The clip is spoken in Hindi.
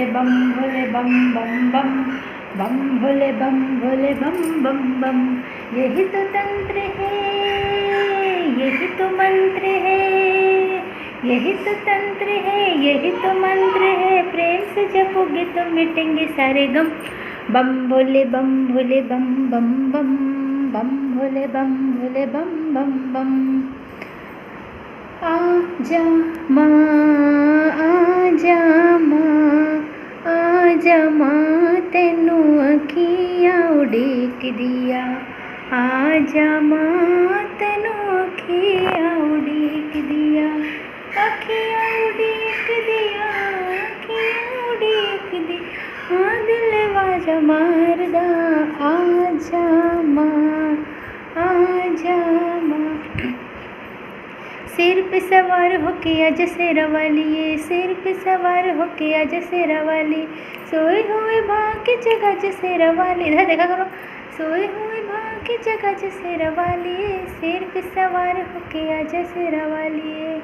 भोले बम बम बम, बम भोले बम बम बम। यही तो तंत्र है, यही तो मंत्र है, यही तो तंत्र है, यही तो मंत्र है। प्रेम से जपोगे तो मिटेंगे सारे गम। बम भोले बम बम बम, बम भोले बम बम बम। आजा माँ, आजा माँ, आजा माँ, तेनू अखियाँ उड़ीक दिया। आजा माँ, तेनू अखियाँ उड़ीक दिया। अखियाँ उड़ीक दिया, अखियाँ उड़ीक दी। हाँ दिल वाजा मारदा। आजा माँ, आजा माँ। सिर पे सवार होके आज शेरा वाली, सिर पे सवार होके आज शेरा वाली। सोए हुए भाग की जगह जसेरा वाली। इधर देखा करो। सोए हुए भाग की जगह जसेरा वाली, सिर पे सवार होके आज शेरा वाली।